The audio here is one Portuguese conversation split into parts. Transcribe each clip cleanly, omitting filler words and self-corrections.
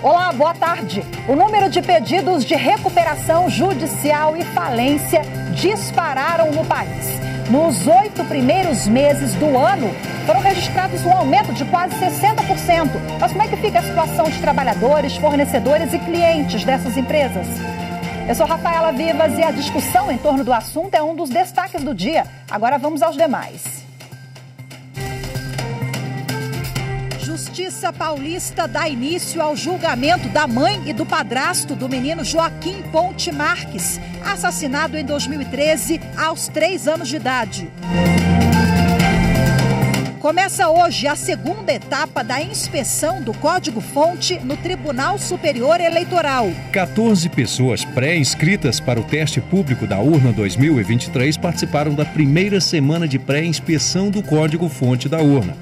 Olá, boa tarde. O número de pedidos de recuperação judicial e falência dispararam no país. Nos 8 primeiros meses do ano, foram registrados um aumento de quase 60%. Mas como é que fica a situação de trabalhadores, fornecedores e clientes dessas empresas? Eu sou Rafaela Vivas e a discussão em torno do assunto é um dos destaques do dia. Agora vamos aos demais. Justiça Paulista dá início ao julgamento da mãe e do padrasto do menino Joaquim Ponte Marques, assassinado em 2013 aos 3 anos de idade. Começa hoje a segunda etapa da inspeção do Código-Fonte no Tribunal Superior Eleitoral. 14 pessoas pré-inscritas para o teste público da urna 2023 participaram da primeira semana de pré-inspeção do Código-Fonte da urna.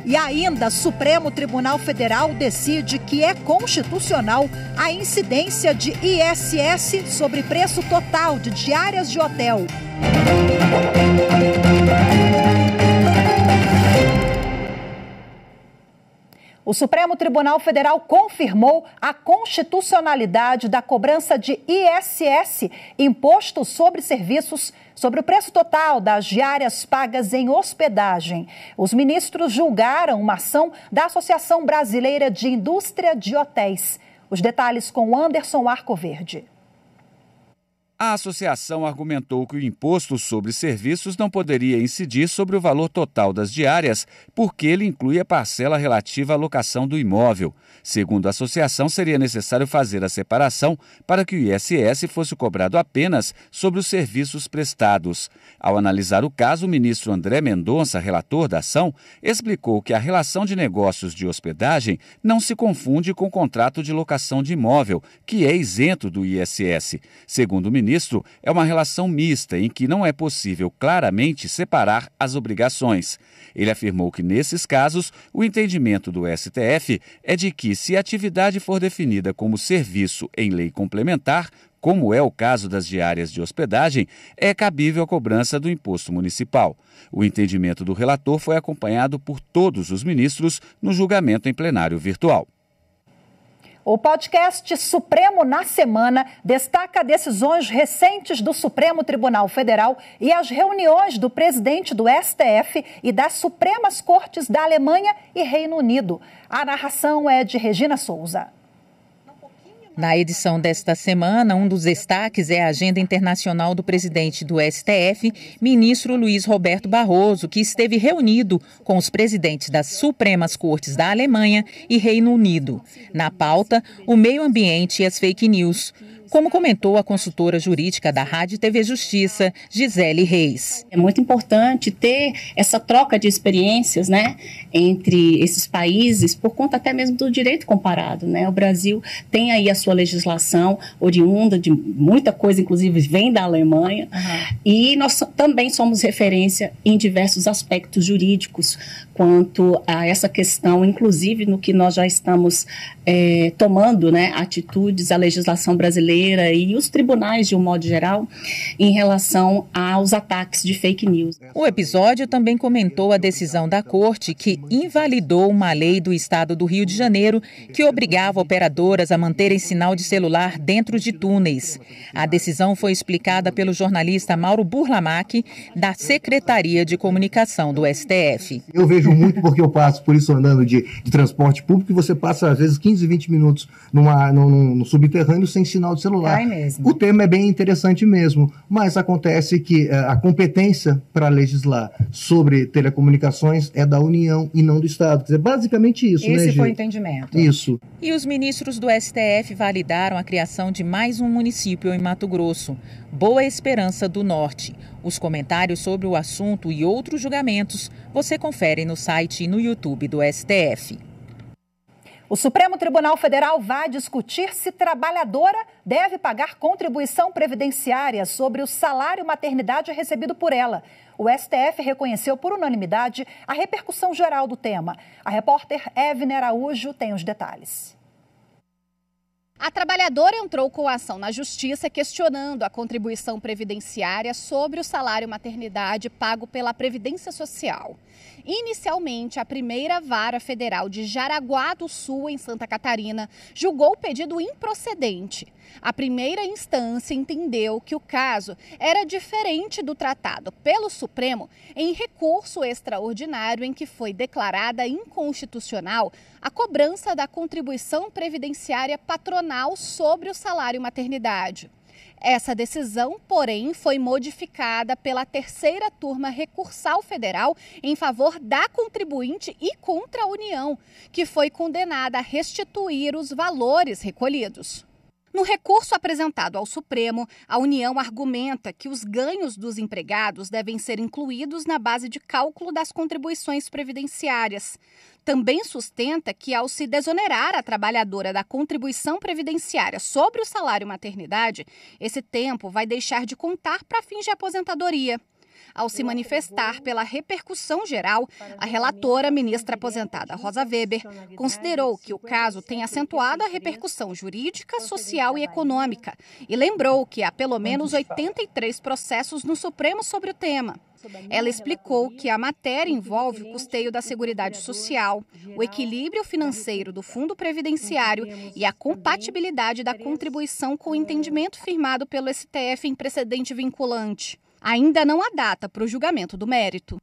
E ainda, Supremo Tribunal Federal decide que é constitucional a incidência de ISS sobre preço total de diárias de hotel. O Supremo Tribunal Federal confirmou a constitucionalidade da cobrança de ISS, Imposto sobre Serviços, sobre o preço total das diárias pagas em hospedagem. Os ministros julgaram uma ação da Associação Brasileira de Indústria de Hotéis. Os detalhes com Anderson Arcoverde. A associação argumentou que o imposto sobre serviços não poderia incidir sobre o valor total das diárias, porque ele inclui a parcela relativa à locação do imóvel. Segundo a associação, seria necessário fazer a separação para que o ISS fosse cobrado apenas sobre os serviços prestados. Ao analisar o caso, o ministro André Mendonça, relator da ação, explicou que a relação de negócios de hospedagem não se confunde com o contrato de locação de imóvel, que é isento do ISS. Segundo o ministro, é uma relação mista em que não é possível claramente separar as obrigações. Ele afirmou que, nesses casos, o entendimento do STF é de que, se a atividade for definida como serviço em lei complementar, como é o caso das diárias de hospedagem, é cabível a cobrança do imposto municipal. O entendimento do relator foi acompanhado por todos os ministros no julgamento em plenário virtual. O podcast Supremo na Semana destaca decisões recentes do Supremo Tribunal Federal e as reuniões do presidente do STF e das Supremas Cortes da Alemanha e Reino Unido. A narração é de Regina Souza. Na edição desta semana, um dos destaques é a agenda internacional do presidente do STF, ministro Luiz Roberto Barroso, que esteve reunido com os presidentes das Supremas Cortes da Alemanha e Reino Unido. Na pauta, o meio ambiente e as fake news. Como comentou a consultora jurídica da Rádio TV Justiça, Gisele Reis. É muito importante ter essa troca de experiências, né, entre esses países, por conta até mesmo do direito comparado, né? O Brasil tem aí a sua legislação oriunda de muita coisa, inclusive vem da Alemanha, e nós também somos referência em diversos aspectos jurídicos quanto a essa questão, inclusive no que nós já estamos tomando, né, atitudes, a legislação brasileira e os tribunais, de um modo geral, em relação aos ataques de fake news. O episódio também comentou a decisão da Corte que invalidou uma lei do Estado do Rio de Janeiro que obrigava operadoras a manterem sinal de celular dentro de túneis. A decisão foi explicada pelo jornalista Mauro Burlamac, da Secretaria de Comunicação do STF. Eu vejo muito porque eu passo por isso andando de transporte público e você passa às vezes 15, 20 minutos no subterrâneo sem sinal de celular. O tema é bem interessante mesmo, mas acontece que a competência para legislar sobre telecomunicações é da União e não do Estado. Quer dizer, basicamente isso, Esse foi o entendimento. Isso. E os ministros do STF validaram a criação de mais um município em Mato Grosso, Boa Esperança do Norte. Os comentários sobre o assunto e outros julgamentos você confere no site e no YouTube do STF. O Supremo Tribunal Federal vai discutir se trabalhadora deve pagar contribuição previdenciária sobre o salário maternidade recebido por ela. O STF reconheceu por unanimidade a repercussão geral do tema. A repórter Evne Araújo tem os detalhes. A trabalhadora entrou com a ação na justiça questionando a contribuição previdenciária sobre o salário maternidade pago pela Previdência Social. Inicialmente, a primeira vara federal de Jaraguá do Sul, em Santa Catarina, julgou o pedido improcedente. A primeira instância entendeu que o caso era diferente do tratado pelo Supremo em recurso extraordinário em que foi declarada inconstitucional a cobrança da contribuição previdenciária patronal sobre o salário maternidade. Essa decisão, porém, foi modificada pela terceira turma recursal federal em favor da contribuinte e contra a União, que foi condenada a restituir os valores recolhidos. No recurso apresentado ao Supremo, a União argumenta que os ganhos dos empregados devem ser incluídos na base de cálculo das contribuições previdenciárias. Também sustenta que, ao se desonerar a trabalhadora da contribuição previdenciária sobre o salário maternidade, esse tempo vai deixar de contar para fins de aposentadoria. Ao se manifestar pela repercussão geral, a relatora, ministra aposentada Rosa Weber, considerou que o caso tem acentuado a repercussão jurídica, social e econômica e lembrou que há pelo menos 83 processos no Supremo sobre o tema. Ela explicou que a matéria envolve o custeio da Seguridade Social, o equilíbrio financeiro do Fundo Previdenciário e a compatibilidade da contribuição com o entendimento firmado pelo STF em precedente vinculante. Ainda não há data para o julgamento do mérito.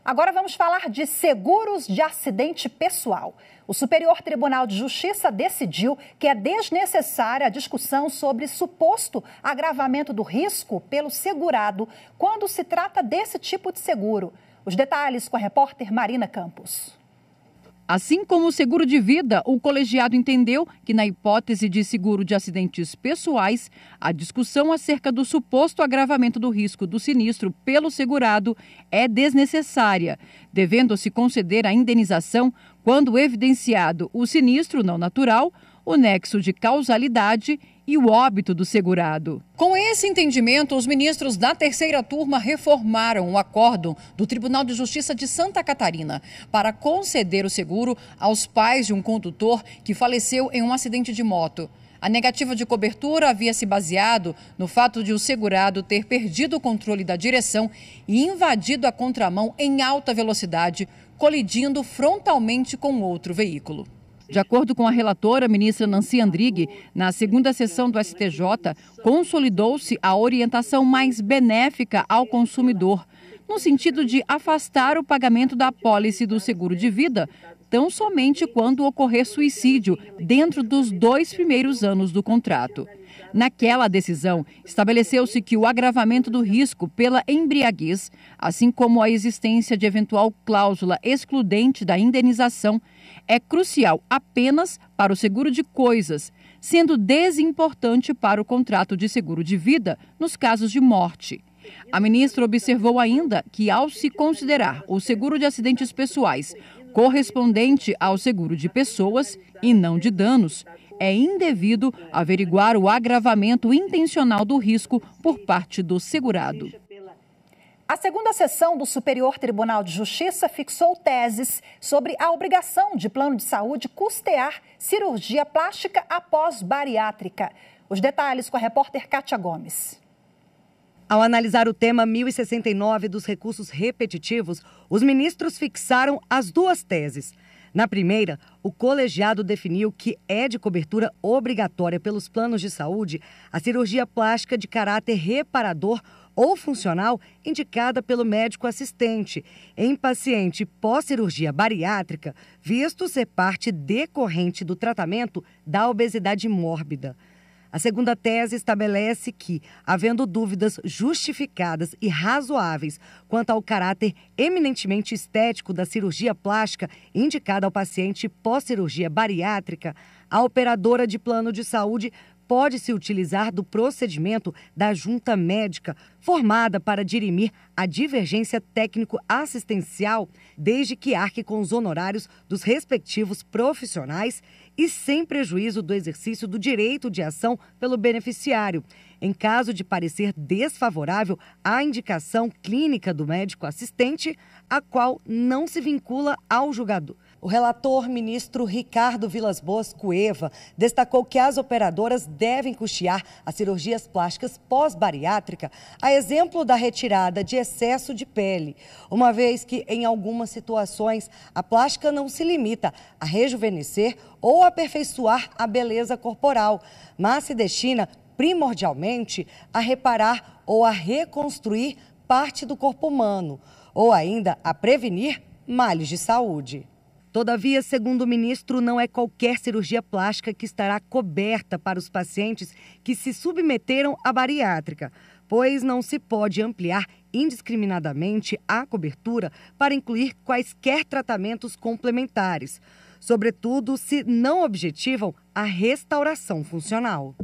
Agora vamos falar de seguros de acidente pessoal. O Superior Tribunal de Justiça decidiu que é desnecessária a discussão sobre suposto agravamento do risco pelo segurado quando se trata desse tipo de seguro. Os detalhes com a repórter Marina Campos. Assim como o seguro de vida, o colegiado entendeu que, na hipótese de seguro de acidentes pessoais, a discussão acerca do suposto agravamento do risco do sinistro pelo segurado é desnecessária, devendo-se conceder a indenização quando evidenciado o sinistro não natural, o nexo de causalidade e o óbito do segurado. Com esse entendimento, os ministros da terceira turma reformaram o acórdão do Tribunal de Justiça de Santa Catarina para conceder o seguro aos pais de um condutor que faleceu em um acidente de moto. A negativa de cobertura havia se baseado no fato de o segurado ter perdido o controle da direção e invadido a contramão em alta velocidade, colidindo frontalmente com outro veículo. De acordo com a relatora, ministra Nancy Andrighi, na segunda sessão do STJ, consolidou-se a orientação mais benéfica ao consumidor, no sentido de afastar o pagamento da apólice do seguro de vida, tão somente quando ocorrer suicídio dentro dos 2 primeiros anos do contrato. Naquela decisão, estabeleceu-se que o agravamento do risco pela embriaguez, assim como a existência de eventual cláusula excludente da indenização, é crucial apenas para o seguro de coisas, sendo desimportante para o contrato de seguro de vida nos casos de morte. A ministra observou ainda que, ao se considerar o seguro de acidentes pessoais correspondente ao seguro de pessoas e não de danos, é indevido averiguar o agravamento intencional do risco por parte do segurado. A segunda sessão do Superior Tribunal de Justiça fixou teses sobre a obrigação de plano de saúde custear cirurgia plástica após bariátrica. Os detalhes com a repórter Kátia Gomes. Ao analisar o tema 1069 dos recursos repetitivos, os ministros fixaram as duas teses. Na primeira, o colegiado definiu que é de cobertura obrigatória pelos planos de saúde a cirurgia plástica de caráter reparador ou funcional indicada pelo médico assistente em paciente pós-cirurgia bariátrica, visto ser parte decorrente do tratamento da obesidade mórbida. A segunda tese estabelece que, havendo dúvidas justificadas e razoáveis quanto ao caráter eminentemente estético da cirurgia plástica indicada ao paciente pós-cirurgia bariátrica, a operadora de plano de saúde pode se utilizar do procedimento da junta médica formada para dirimir a divergência técnico-assistencial, desde que arque com os honorários dos respectivos profissionais e sem prejuízo do exercício do direito de ação pelo beneficiário, em caso de parecer desfavorável à indicação clínica do médico assistente, a qual não se vincula ao julgador. O relator ministro Ricardo Vilas Boas Cueva destacou que as operadoras devem custear as cirurgias plásticas pós-bariátrica, a exemplo da retirada de excesso de pele, uma vez que, em algumas situações, a plástica não se limita a rejuvenescer ou aperfeiçoar a beleza corporal, mas se destina primordialmente a reparar ou a reconstruir parte do corpo humano, ou ainda a prevenir males de saúde. Todavia, segundo o ministro, não é qualquer cirurgia plástica que estará coberta para os pacientes que se submeteram à bariátrica, pois não se pode ampliar indiscriminadamente a cobertura para incluir quaisquer tratamentos complementares, sobretudo se não objetivam a restauração funcional.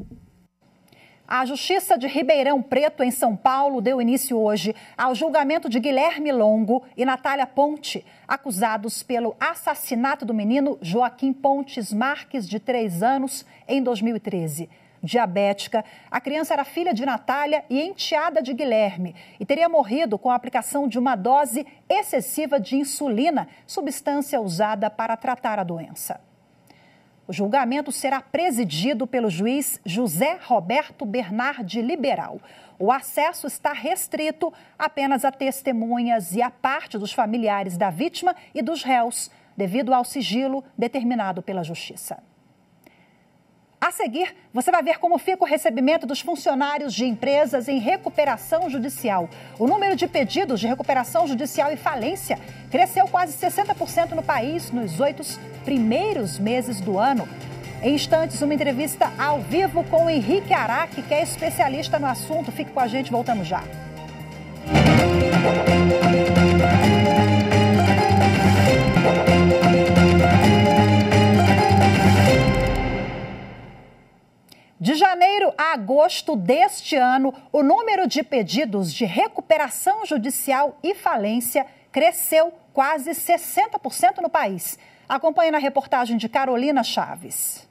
A Justiça de Ribeirão Preto, em São Paulo, deu início hoje ao julgamento de Guilherme Longo e Natália Ponte, acusados pelo assassinato do menino Joaquim Pontes Marques, de 3 anos, em 2013. Diabética, a criança era filha de Natália e enteada de Guilherme e teria morrido com a aplicação de uma dose excessiva de insulina, substância usada para tratar a doença. O julgamento será presidido pelo juiz José Roberto Bernardi Liberal. O acesso está restrito apenas a testemunhas e a parte dos familiares da vítima e dos réus, devido ao sigilo determinado pela Justiça. A seguir, você vai ver como fica o recebimento dos funcionários de empresas em recuperação judicial. O número de pedidos de recuperação judicial e falência cresceu quase 60% no país nos 8 primeiros meses do ano. Em instantes, uma entrevista ao vivo com Henrique Araque, que é especialista no assunto. Fique com a gente, voltamos já. De janeiro a agosto deste ano, o número de pedidos de recuperação judicial e falência cresceu quase 60% no país. Acompanhe na reportagem de Carolina Chaves.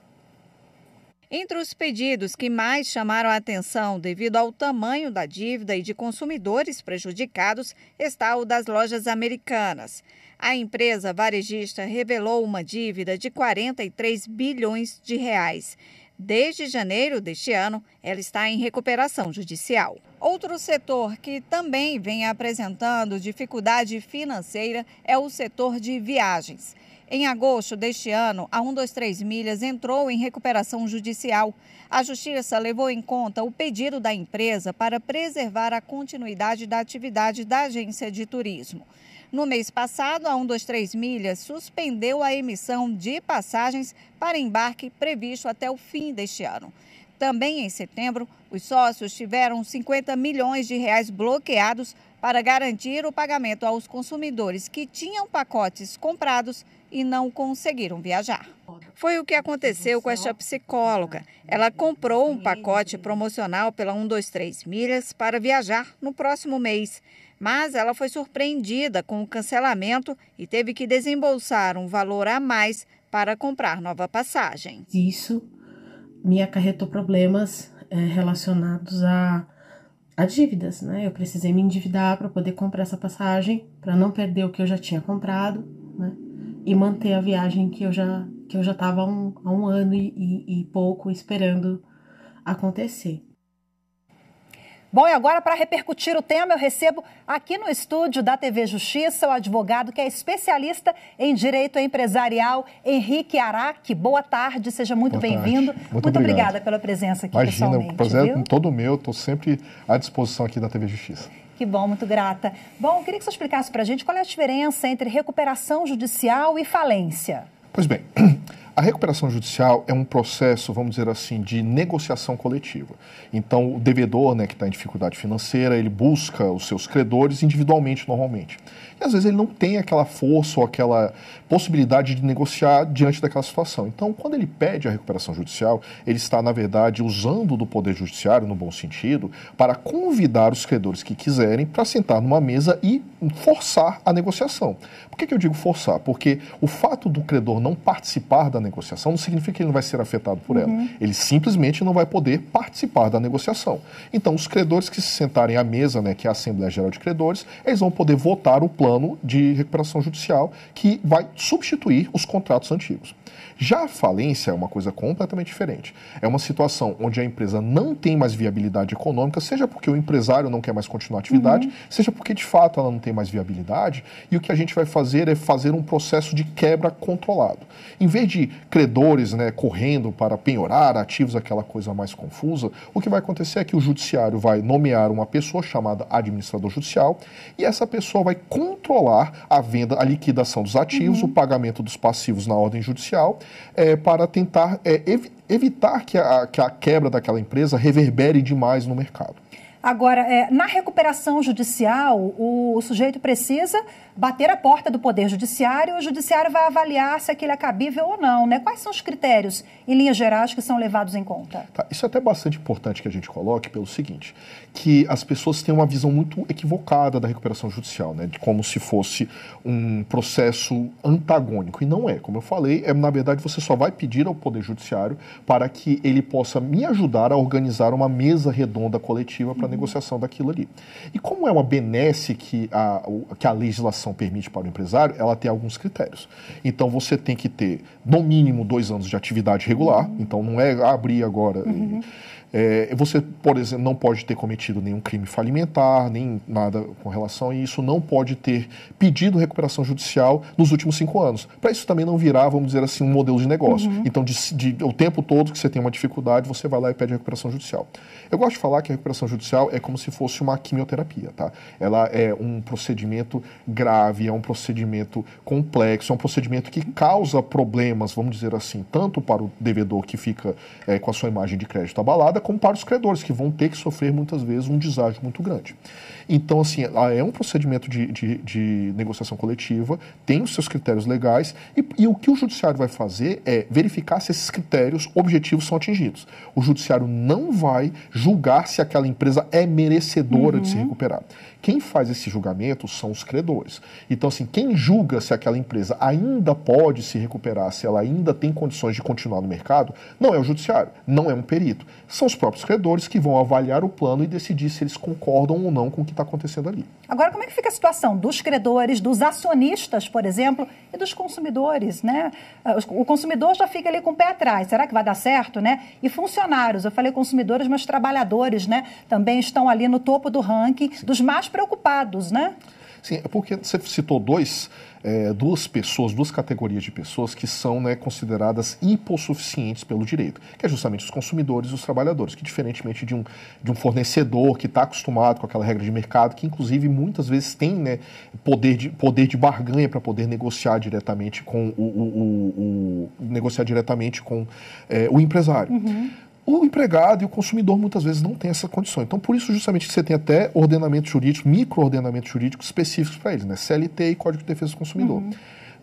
Entre os pedidos que mais chamaram a atenção devido ao tamanho da dívida e de consumidores prejudicados está o das lojas Americanas. A empresa varejista revelou uma dívida de 43 bilhões de reais. Desde janeiro deste ano, ela está em recuperação judicial. Outro setor que também vem apresentando dificuldade financeira é o setor de viagens. Em agosto deste ano, a 123 Milhas entrou em recuperação judicial. A Justiça levou em conta o pedido da empresa para preservar a continuidade da atividade da agência de turismo. No mês passado, a 123 Milhas suspendeu a emissão de passagens para embarque previsto até o fim deste ano. Também em setembro, os sócios tiveram 50 milhões de reais bloqueados para garantir o pagamento aos consumidores que tinham pacotes comprados e não conseguiram viajar. Foi o que aconteceu com esta psicóloga. Ela comprou um pacote promocional pela 123 Milhas para viajar no próximo mês. Mas ela foi surpreendida com o cancelamento e teve que desembolsar um valor a mais para comprar nova passagem. Isso me acarretou problemas relacionados a dívidas, né? Eu precisei me endividar para poder comprar essa passagem, para não perder o que eu já tinha comprado, né? E manter a viagem que eu já estava há um ano e pouco esperando acontecer. Bom, e agora, para repercutir o tema, eu recebo aqui no estúdio da TV Justiça o advogado que é especialista em direito empresarial, Henrique Araque. Boa tarde, seja muito bem-vindo. Muito obrigada pela presença aqui. Imagina, pessoalmente. O prazer é todo meu, estou sempre à disposição aqui da TV Justiça. Que bom, muito grata. Bom, eu queria que você explicasse para a gente qual é a diferença entre recuperação judicial e falência. Pois bem, a recuperação judicial é um processo, vamos dizer assim, de negociação coletiva. Então, o devedor, né, que está em dificuldade financeira, ele busca os seus credores individualmente, normalmente. E, às vezes, ele não tem aquela força ou aquela possibilidade de negociar diante daquela situação. Então, quando ele pede a recuperação judicial, ele está, na verdade, usando do poder judiciário, no bom sentido, para convidar os credores que quiserem para sentar numa mesa e forçar a negociação. Por que eu digo forçar? Porque o fato do credor não participar da da negociação não significa que ele não vai ser afetado por ela. Ele simplesmente não vai poder participar da negociação. Então, os credores que se sentarem à mesa, né, que é a Assembleia Geral de Credores, eles vão poder votar o plano de recuperação judicial que vai substituir os contratos antigos. Já a falência é uma coisa completamente diferente. É uma situação onde a empresa não tem mais viabilidade econômica, seja porque o empresário não quer mais continuar a atividade, seja porque de fato ela não tem mais viabilidade, e o que a gente vai fazer é fazer um processo de quebra controlado. Em vez de credores, né, correndo para penhorar ativos, aquela coisa mais confusa, o que vai acontecer é que o judiciário vai nomear uma pessoa chamada administrador judicial, e essa pessoa vai controlar a venda, a liquidação dos ativos, o pagamento dos passivos na ordem judicial, para tentar evitar que a quebra daquela empresa reverbere demais no mercado. Agora, na recuperação judicial, o sujeito precisa bater a porta do Poder Judiciário e o Judiciário vai avaliar se aquilo é cabível ou não, né? Quais são os critérios, em linhas gerais, que são levados em conta? Tá, isso é até bastante importante que a gente coloque pelo seguinte, que as pessoas têm uma visão muito equivocada da recuperação judicial, né? De como se fosse um processo antagônico. E não é. Como eu falei, na verdade você só vai pedir ao Poder Judiciário para que ele possa me ajudar a organizar uma mesa redonda coletiva para negociação daquilo ali. E como é uma benesse que a legislação permite para o empresário, ela tem alguns critérios. Então você tem que ter, no mínimo, 2 anos de atividade regular, então não é abrir agora. Você, por exemplo, não pode ter cometido nenhum crime falimentar, nem nada com relação a isso, não pode ter pedido recuperação judicial nos últimos 5 anos. Para isso também não virar, vamos dizer assim, um modelo de negócio. Então, o tempo todo que você tem uma dificuldade, você vai lá e pede recuperação judicial. Eu gosto de falar que a recuperação judicial é como se fosse uma quimioterapia, tá? Ela é um procedimento grave, é um procedimento complexo, é um procedimento que causa problemas, vamos dizer assim, tanto para o devedor que fica com a sua imagem de crédito abalada, como para os credores, que vão ter que sofrer muitas vezes um deságio muito grande. Então, assim, é um procedimento de negociação coletiva, tem os seus critérios legais, e o que o judiciário vai fazer é verificar se esses critérios objetivos são atingidos. O judiciário não vai julgar se aquela empresa é merecedora de se recuperar. Quem faz esse julgamento são os credores. Então, assim, quem julga se aquela empresa ainda pode se recuperar, se ela ainda tem condições de continuar no mercado, não é o judiciário, não é um perito. São os próprios credores que vão avaliar o plano e decidir se eles concordam ou não com o que está acontecendo ali. Agora, como é que fica a situação dos credores, dos acionistas, por exemplo, e dos consumidores, né? O consumidor já fica ali com o pé atrás. Será que vai dar certo, né? E funcionários, eu falei consumidores, mas trabalhadores, né? Também estão ali no topo do ranking dos mais preocupados, né? Sim, é porque você citou duas categorias de pessoas que são, né, consideradas hipossuficientes pelo direito, que é justamente os consumidores e os trabalhadores, que diferentemente de um fornecedor que está acostumado com aquela regra de mercado, que inclusive muitas vezes tem, né, poder de barganha para poder negociar diretamente com o empresário. O empregado e o consumidor muitas vezes não têm essa condição. Então, por isso, justamente, que você tem até ordenamento jurídico, micro-ordenamento jurídico específicos para eles, né? CLT e Código de Defesa do Consumidor.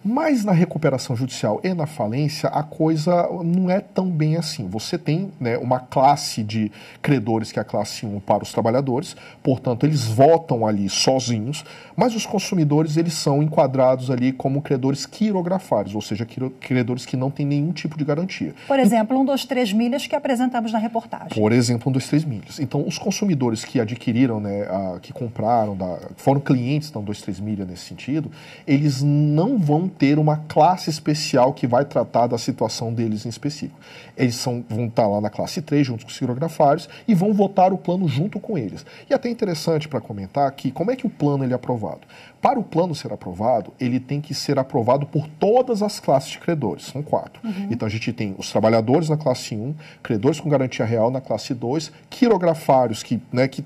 Mas na recuperação judicial e na falência, a coisa não é tão bem assim. Você tem, né, uma classe de credores, que é a classe 1 para os trabalhadores, portanto, eles votam ali sozinhos, mas os consumidores, eles são enquadrados ali como credores quirografários, ou seja, credores que não têm nenhum tipo de garantia. Por exemplo, 123 milhas que apresentamos na reportagem. Por exemplo, 123 milhas. Então, os consumidores que adquiriram, né, que compraram, foram clientes da 123 milha nesse sentido, eles não vão ter uma classe especial que vai tratar da situação deles em específico. Eles vão estar lá na classe 3, junto com os quirografários, e vão votar o plano junto com eles. E até interessante para comentar que como é que o plano ele é aprovado. Para o plano ser aprovado, ele tem que ser aprovado por todas as classes de credores, são 4. Então a gente tem os trabalhadores na classe 1, credores com garantia real na classe 2, quirografários, que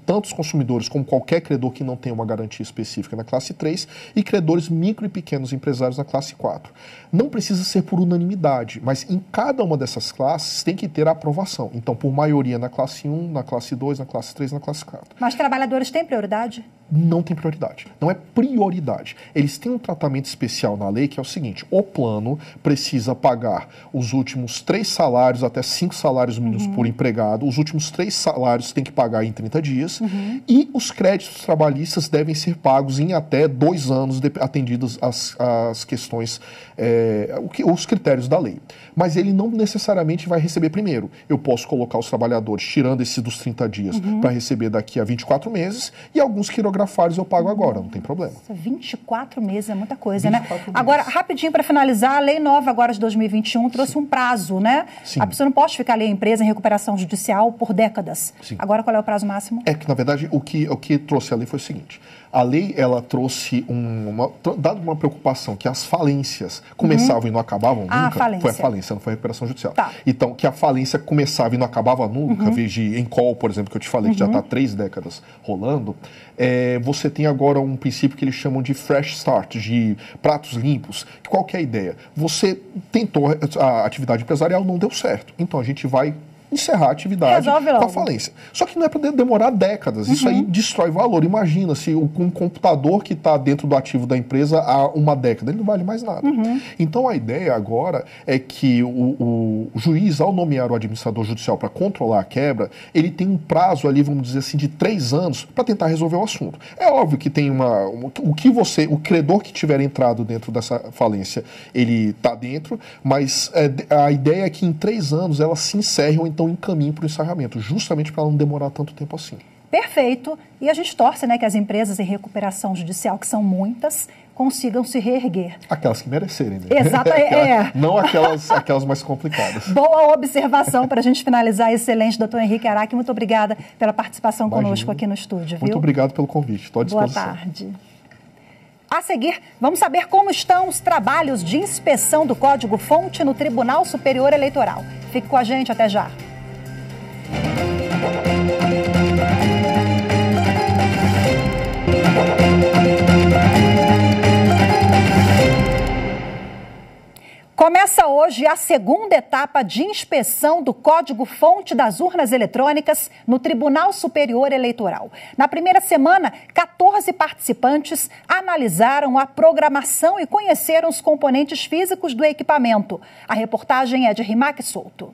tanto os consumidores como qualquer credor que não tem uma garantia específica na classe 3, e credores micro e pequenos empresários na classe 4. Não precisa ser por unanimidade, mas em cada uma dessas classes tem que ter a aprovação. Então, por maioria na classe 1, na classe 2, na classe 3, na classe 4. Mas trabalhadores têm prioridade? não tem prioridade. Não é prioridade. Eles têm um tratamento especial na lei que é o seguinte: o plano precisa pagar os últimos 3 salários até 5 salários mínimos por empregado. Os últimos 3 salários tem que pagar em 30 dias. E os créditos trabalhistas devem ser pagos em até 2 anos, atendidas as questões, os critérios da lei. Mas ele não necessariamente vai receber primeiro. Eu posso colocar os trabalhadores, tirando esse dos 30 dias, para receber daqui a 24 meses, e alguns quirografários eu pago agora, não tem problema. 24 meses é muita coisa, né? Agora, rapidinho para finalizar, a lei nova agora de 2021 trouxe um prazo, né? Sim. A pessoa não pode ficar ali, a empresa, em recuperação judicial por décadas. Sim. Agora, qual é o prazo máximo? É que, na verdade, o que trouxe a lei foi o seguinte: a lei, ela trouxe dado uma preocupação que as falências começavam e não acabavam nunca. Foi a falência, não foi a recuperação judicial. Tá. Então, que a falência começava e não acabava nunca, veja em Encol, por exemplo, que eu te falei, que já está 3 décadas rolando, você tem agora um princípio que eles chamam de fresh start, de pratos limpos. Qual que é a ideia? Você tentou a atividade empresarial, não deu certo. Então, a gente vai encerrar a atividade com a falência. Só que não é para demorar décadas. Isso aí destrói valor. Imagina se um computador que está dentro do ativo da empresa há uma década, ele não vale mais nada. Então a ideia agora é que o juiz, ao nomear o administrador judicial para controlar a quebra, ele tem um prazo ali, vamos dizer assim, de 3 anos para tentar resolver o assunto. É óbvio que tem o credor que tiver entrado dentro dessa falência, ele está dentro, mas a ideia é que em 3 anos ela se encerre ou então em caminho para o encerramento, justamente para não demorar tanto tempo assim. Perfeito. E a gente torce, né, que as empresas em recuperação judicial, que são muitas, consigam se reerguer. Aquelas que merecerem, né? Exato, Não aquelas mais complicadas. Boa observação para a gente finalizar. Excelente, doutor Henrique Araque. Muito obrigada pela participação conosco aqui no estúdio. Muito obrigado pelo convite. Estou à disposição. Boa tarde. A seguir, vamos saber como estão os trabalhos de inspeção do Código-Fonte no Tribunal Superior Eleitoral. Fique com a gente, até já. Começa hoje a segunda etapa de inspeção do código-fonte das urnas eletrônicas no Tribunal Superior Eleitoral. Na primeira semana, 14 participantes analisaram a programação e conheceram os componentes físicos do equipamento. A reportagem é de Rimac Souto.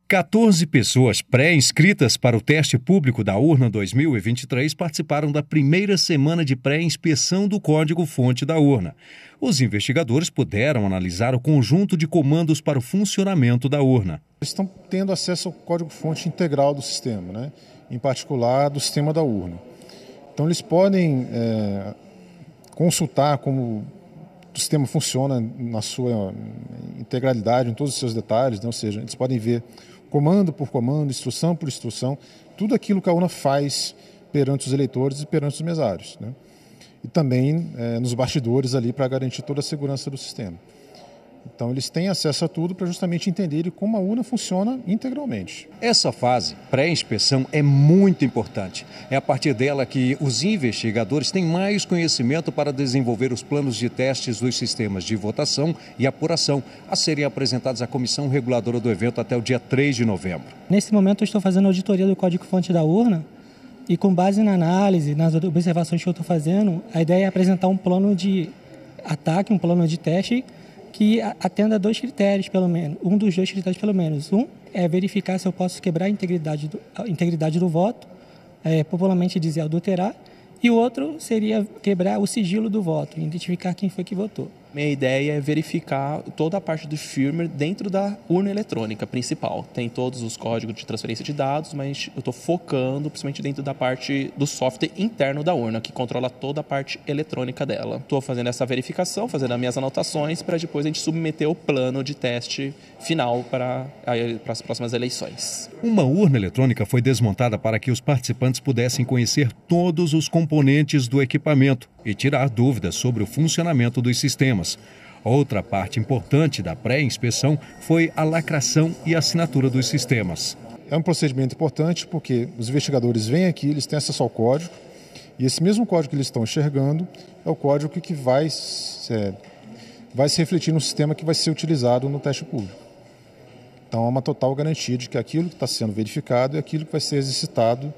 14 pessoas pré-inscritas para o teste público da urna 2023 participaram da primeira semana de pré-inspeção do código-fonte da urna. Os investigadores puderam analisar o conjunto de comandos para o funcionamento da urna. Estão tendo acesso ao código-fonte integral do sistema, né? Em particular do sistema da urna. Então eles podem consultar como o sistema funciona na sua integralidade, em todos os seus detalhes, né? Ou seja, eles podem ver comando por comando, instrução por instrução, tudo aquilo que a urna faz perante os eleitores e perante os mesários, né? E também nos bastidores ali para garantir toda a segurança do sistema. Então eles têm acesso a tudo para justamente entenderem como a urna funciona integralmente. Essa fase, pré-inspeção, é muito importante. É a partir dela que os investigadores têm mais conhecimento para desenvolver os planos de testes dos sistemas de votação e apuração a serem apresentados à comissão reguladora do evento até o dia 3 de novembro. Nesse momento eu estou fazendo a auditoria do código-fonte da urna e com base na análise, nas observações que eu estou fazendo, a ideia é apresentar um plano de ataque, um plano de teste que atenda a 2 critérios, pelo menos. Um dos 2 critérios, pelo menos. Um é verificar se eu posso quebrar a integridade do voto, popularmente dizer adulterar, e o outro seria quebrar o sigilo do voto, identificar quem foi que votou. Minha ideia é verificar toda a parte do firmware dentro da urna eletrônica principal. Tem todos os códigos de transferência de dados, mas eu estou focando principalmente dentro da parte do software interno da urna, que controla toda a parte eletrônica dela. Estou fazendo essa verificação, fazendo as minhas anotações, para depois a gente submeter o plano de teste final para as próximas eleições. Uma urna eletrônica foi desmontada para que os participantes pudessem conhecer todos os componentes do equipamento e tirar dúvidas sobre o funcionamento dos sistemas. Outra parte importante da pré-inspeção foi a lacração e assinatura dos sistemas. É um procedimento importante porque os investigadores vêm aqui, eles têm acesso ao código, e esse mesmo código que eles estão enxergando é o código que vai se refletir no sistema que vai ser utilizado no teste público. Então, há uma total garantia de que aquilo que está sendo verificado é aquilo que vai ser exercitado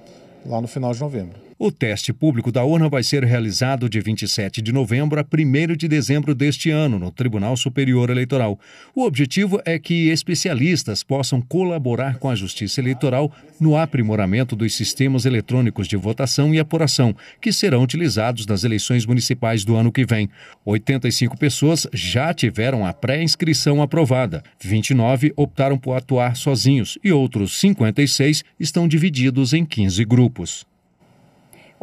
lá no final de novembro. O teste público da urna vai ser realizado de 27 de novembro a 1º de dezembro deste ano, no Tribunal Superior Eleitoral. O objetivo é que especialistas possam colaborar com a Justiça Eleitoral no aprimoramento dos sistemas eletrônicos de votação e apuração, que serão utilizados nas eleições municipais do ano que vem. 85 pessoas já tiveram a pré-inscrição aprovada, 29 optaram por atuar sozinhos e outros 56 estão divididos em 15 grupos.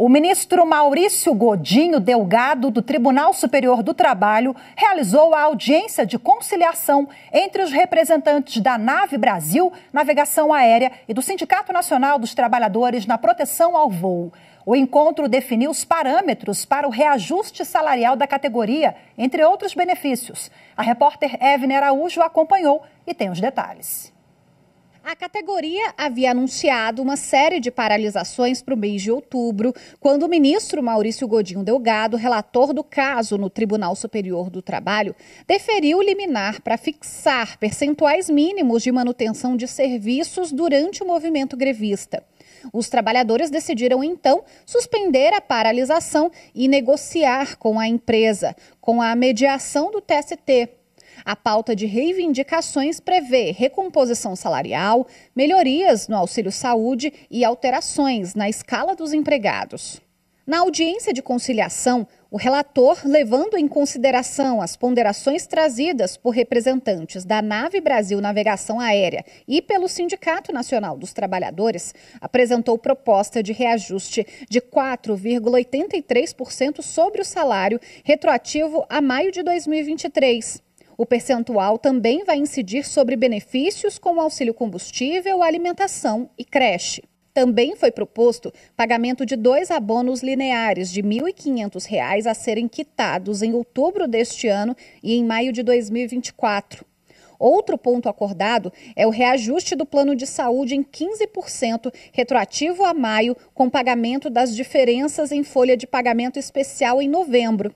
O ministro Maurício Godinho Delgado, do Tribunal Superior do Trabalho, realizou a audiência de conciliação entre os representantes da Nave Brasil Navegação Aérea e do Sindicato Nacional dos Trabalhadores na Proteção ao Voo. O encontro definiu os parâmetros para o reajuste salarial da categoria, entre outros benefícios. A repórter Evne Araújo acompanhou e tem os detalhes. A categoria havia anunciado uma série de paralisações para o mês de outubro, quando o ministro Maurício Godinho Delgado, relator do caso no Tribunal Superior do Trabalho, deferiu liminar para fixar percentuais mínimos de manutenção de serviços durante o movimento grevista. Os trabalhadores decidiram, então, suspender a paralisação e negociar com a empresa, com a mediação do TST. A pauta de reivindicações prevê recomposição salarial, melhorias no auxílio-saúde e alterações na escala dos empregados. Na audiência de conciliação, o relator, levando em consideração as ponderações trazidas por representantes da Nave Brasil Navegação Aérea e pelo Sindicato Nacional dos Trabalhadores, apresentou proposta de reajuste de 4,83% sobre o salário retroativo a maio de 2023. O percentual também vai incidir sobre benefícios como auxílio combustível, alimentação e creche. Também foi proposto pagamento de 2 abonos lineares de R$ 1.500 a serem quitados em outubro deste ano e em maio de 2024. Outro ponto acordado é o reajuste do plano de saúde em 15%, retroativo a maio, com pagamento das diferenças em folha de pagamento especial em novembro.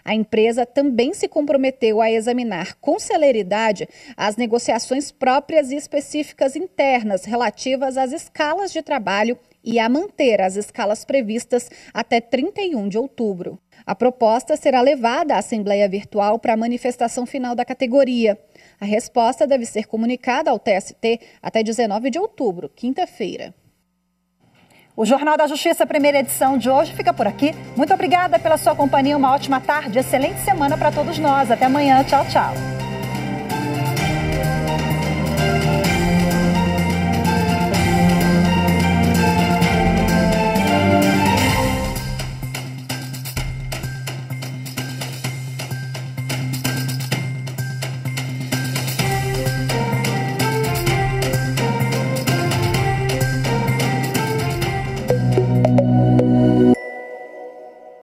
A empresa também se comprometeu a examinar com celeridade as negociações próprias e específicas internas relativas às escalas de trabalho e a manter as escalas previstas até 31 de outubro. A proposta será levada à Assembleia Virtual para a manifestação final da categoria. A resposta deve ser comunicada ao TST até 19 de outubro, quinta-feira. O Jornal da Justiça, primeira edição de hoje, fica por aqui. Muito obrigada pela sua companhia, uma ótima tarde, excelente semana para todos nós. Até amanhã, tchau, tchau.